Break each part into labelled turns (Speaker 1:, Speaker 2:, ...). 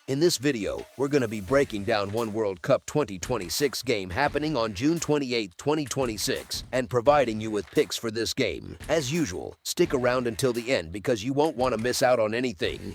Speaker 1: In this video, we're going to be breaking down one World Cup 2026 game happening on June 28, 2026, and providing you with picks for this game. As usual, stick around until the end because you won't want to miss out on anything.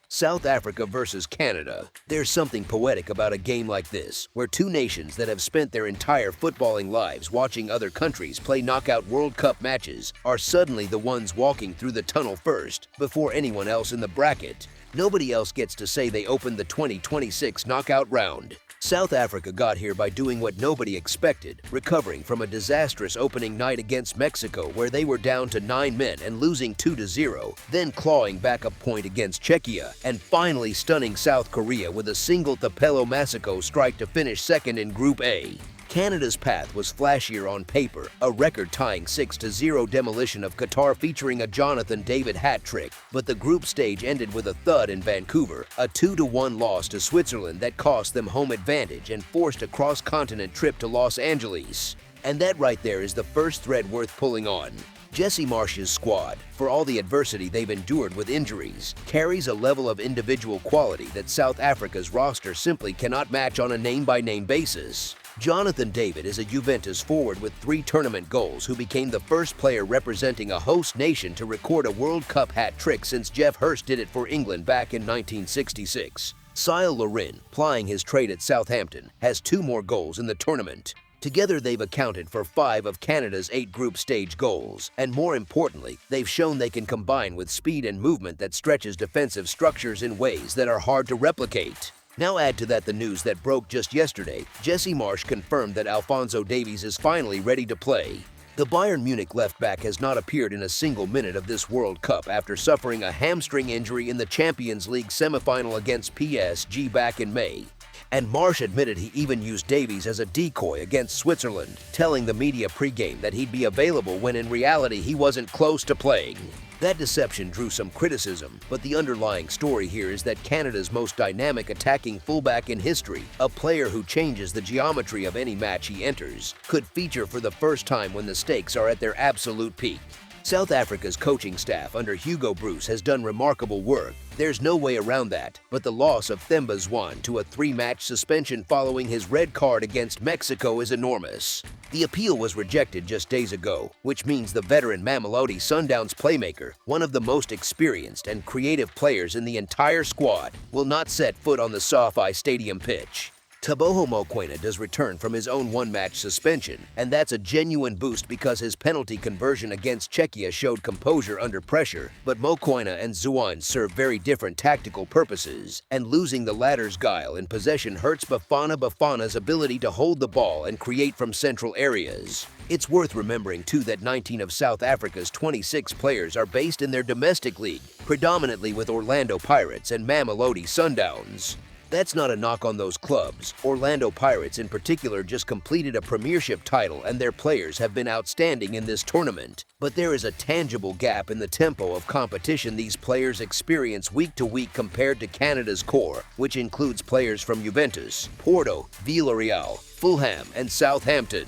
Speaker 1: South Africa versus Canada. There's something poetic about a game like this, where two nations that have spent their entire footballing lives watching other countries play knockout World Cup matches are suddenly the ones walking through the tunnel first, before anyone else in the bracket. Nobody else gets to say they opened the 2026 knockout round. South Africa got here by doing what nobody expected, recovering from a disastrous opening night against Mexico where they were down to 9 men and losing 2-0, then clawing back a point against Czechia, and finally stunning South Korea with a single Thapelo Masako strike to finish second in Group A. Canada's path was flashier on paper, a record-tying 6-0 demolition of Qatar featuring a Jonathan David hat trick, but the group stage ended with a thud in Vancouver, a 2-1 loss to Switzerland that cost them home advantage and forced a cross-continent trip to Los Angeles. And that right there is the first thread worth pulling on. Jesse Marsch's squad, for all the adversity they've endured with injuries, carries a level of individual quality that South Africa's roster simply cannot match on a name-by-name basis. Jonathan David is a Juventus forward with 3 tournament goals who became the first player representing a host nation to record a World Cup hat trick since Jeff Hurst did it for England back in 1966. Kyle Larin, plying his trade at Southampton, has 2 more goals in the tournament. Together they've accounted for 5 of Canada's 8 group stage goals, and more importantly, they've shown they can combine with speed and movement that stretches defensive structures in ways that are hard to replicate. Now add to that the news that broke just yesterday. Jesse Marsch confirmed that Alphonso Davies is finally ready to play. The Bayern Munich left-back has not appeared in a single minute of this World Cup after suffering a hamstring injury in the Champions League semifinal against PSG back in May. And Marsch admitted he even used Davies as a decoy against Switzerland, telling the media pregame that he'd be available when in reality he wasn't close to playing. That deception drew some criticism, but the underlying story here is that Canada's most dynamic attacking fullback in history, a player who changes the geometry of any match he enters, could feature for the first time when the stakes are at their absolute peak. South Africa's coaching staff under Hugo Broos has done remarkable work. There's no way around that, but the loss of Themba Zwane to a 3-match suspension following his red card against Mexico is enormous. The appeal was rejected just days ago, which means the veteran Mamelodi Sundowns playmaker, one of the most experienced and creative players in the entire squad, will not set foot on the SoFi Stadium pitch. Teboho Mokoena does return from his own 1-match suspension, and that's a genuine boost because his penalty conversion against Czechia showed composure under pressure, but Mokoena and Zwane serve very different tactical purposes, and losing the latter's guile in possession hurts Bafana's ability to hold the ball and create from central areas. It's worth remembering too that 19 of South Africa's 26 players are based in their domestic league, predominantly with Orlando Pirates and Mamelodi Sundowns. That's not a knock on those clubs. Orlando Pirates in particular just completed a premiership title and their players have been outstanding in this tournament. But there is a tangible gap in the tempo of competition these players experience week to week compared to Canada's core, which includes players from Juventus, Porto, Villarreal, Fulham, and Southampton.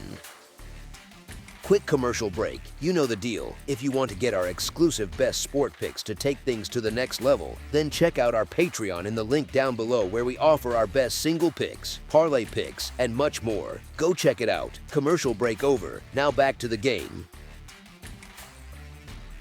Speaker 1: Quick commercial break. You know the deal. If you want to get our exclusive best sport picks to take things to the next level, then check out our Patreon in the link down below where we offer our best single picks, parlay picks, and much more. Go check it out. Commercial break over. Now back to the game.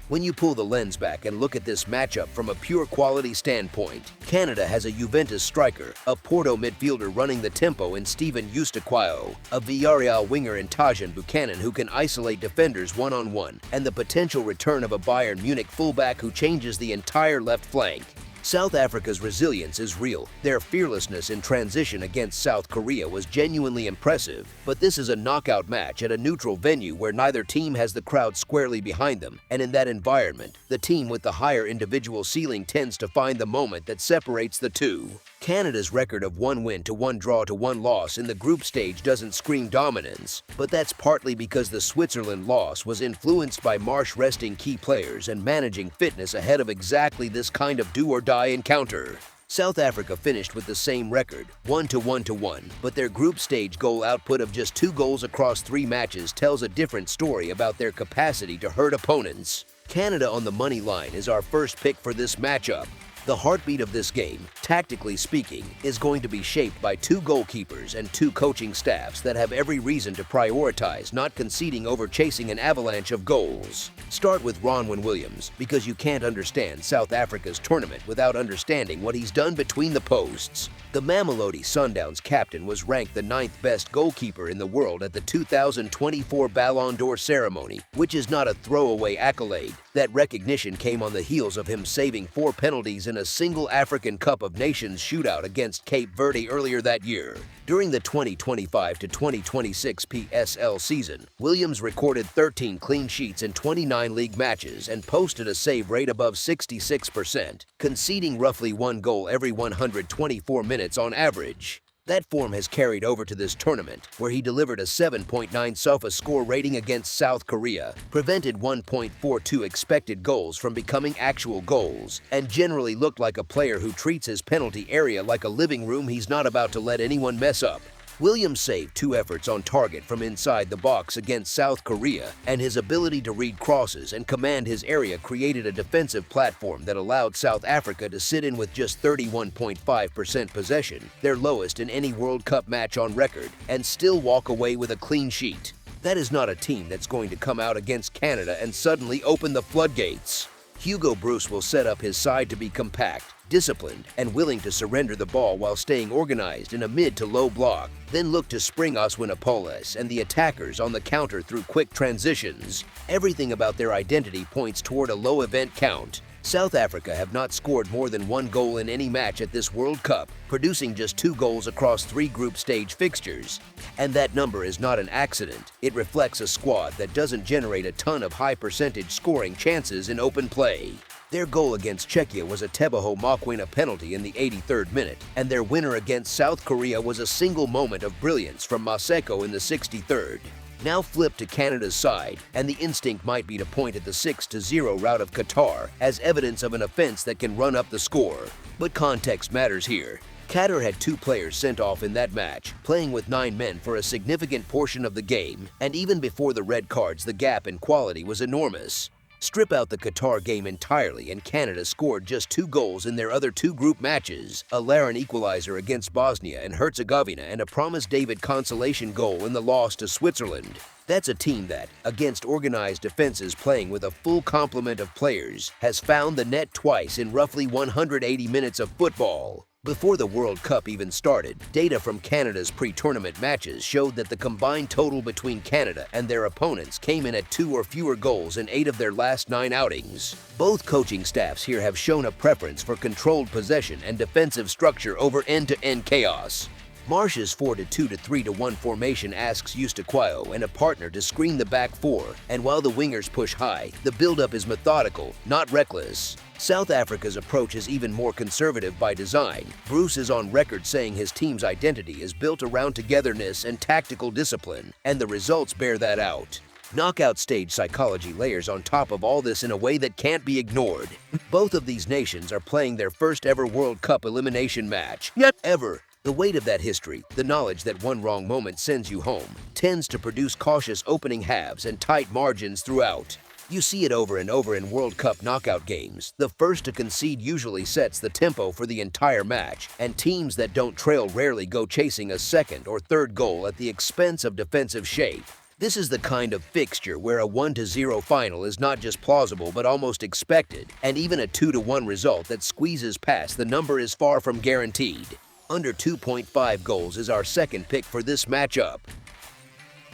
Speaker 1: When you pull the lens back and look at this matchup from a pure quality standpoint, Canada has a Juventus striker, a Porto midfielder running the tempo in Steven Eustaquio, a Villarreal winger in Tajon Buchanan who can isolate defenders one-on-one, and the potential return of a Bayern Munich fullback who changes the entire left flank. South Africa's resilience is real. Their fearlessness in transition against South Korea was genuinely impressive, but this is a knockout match at a neutral venue where neither team has the crowd squarely behind them, and in that environment, the team with the higher individual ceiling tends to find the moment that separates the two. Canada's record of 1 win to 1 draw to 1 loss in the group stage doesn't scream dominance, but that's partly because the Switzerland loss was influenced by Marsch resting key players and managing fitness ahead of exactly this kind of do-or-die encounter. South Africa finished with the same record, 1-1-1, but their group stage goal output of just 2 goals across 3 matches tells a different story about their capacity to hurt opponents. Canada on the money line is our first pick for this matchup. The heartbeat of this game, tactically speaking, is going to be shaped by two goalkeepers and two coaching staffs that have every reason to prioritize not conceding over chasing an avalanche of goals. Start with Ronwen Williams, because you can't understand South Africa's tournament without understanding what he's done between the posts. The Mamelodi Sundowns captain was ranked the 9th best goalkeeper in the world at the 2024 Ballon d'Or ceremony, which is not a throwaway accolade. That recognition came on the heels of him saving 4 penalties in a single African Cup of Nations shootout against Cape Verde earlier that year. During the 2025 to 2026 PSL season, Williams recorded 13 clean sheets in 29 league matches and posted a save rate above 66%, conceding roughly 1 goal every 124 minutes on average. That form has carried over to this tournament, where he delivered a 7.9 SOFA score rating against South Korea, prevented 1.42 expected goals from becoming actual goals, and generally looked like a player who treats his penalty area like a living room he's not about to let anyone mess up. Williams saved 2 efforts on target from inside the box against South Korea, and his ability to read crosses and command his area created a defensive platform that allowed South Africa to sit in with just 31.5% possession, their lowest in any World Cup match on record, and still walk away with a clean sheet. That is not a team that's going to come out against Canada and suddenly open the floodgates. Hugo Broos will set up his side to be compact, disciplined, and willing to surrender the ball while staying organized in a mid to low block, then look to spring Oswinapoles and the attackers on the counter through quick transitions. Everything about their identity points toward a low event count. South Africa have not scored more than 1 goal in any match at this World Cup, producing just 2 goals across 3 group stage fixtures. And that number is not an accident. It reflects a squad that doesn't generate a ton of high percentage scoring chances in open play. Their goal against Czechia was a Teboho Mokoena penalty in the 83rd minute, and their winner against South Korea was a single moment of brilliance from Maseko in the 63rd. Now flip to Canada's side, and the instinct might be to point at the 6-0 rout of Qatar as evidence of an offense that can run up the score. But context matters here. Qatar had 2 players sent off in that match, playing with 9 men for a significant portion of the game, and even before the red cards, the gap in quality was enormous. Strip out the Qatar game entirely and Canada scored just 2 goals in their other 2 group matches, a Larin equalizer against Bosnia and Herzegovina and a Promise David consolation goal in the loss to Switzerland. That's a team that, against organized defenses playing with a full complement of players, has found the net twice in roughly 180 minutes of football. Before the World Cup even started, data from Canada's pre-tournament matches showed that the combined total between Canada and their opponents came in at 2 or fewer goals in 8 of their last 9 outings. Both coaching staffs here have shown a preference for controlled possession and defensive structure over end-to-end chaos. Marsh's 4-2 to 3-1 formation asks Eustaquio and a partner to screen the back 4, and while the wingers push high, the build-up is methodical, not reckless. South Africa's approach is even more conservative by design. Broos is on record saying his team's identity is built around togetherness and tactical discipline, and the results bear that out. Knockout stage psychology layers on top of all this in a way that can't be ignored. Both of these nations are playing their first ever World Cup elimination match. Ever. The weight of that history, the knowledge that one wrong moment sends you home, tends to produce cautious opening halves and tight margins throughout. You see it over and over in World Cup knockout games. The first to concede usually sets the tempo for the entire match, and teams that don't trail rarely go chasing a second or third goal at the expense of defensive shape. This is the kind of fixture where a 1-0 final is not just plausible but almost expected, and even a 2-1 result that squeezes past the number is far from guaranteed. Under 2.5 goals is our second pick for this matchup.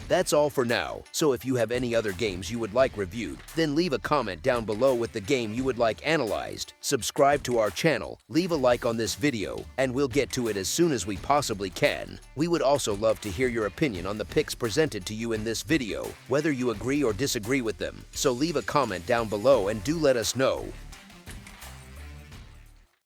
Speaker 1: That's all for now, so if you have any other games you would like reviewed, then leave a comment down below with the game you would like analyzed, subscribe to our channel, leave a like on this video, and we'll get to it as soon as we possibly can. We would also love to hear your opinion on the picks presented to you in this video, whether you agree or disagree with them, so leave a comment down below and do let us know.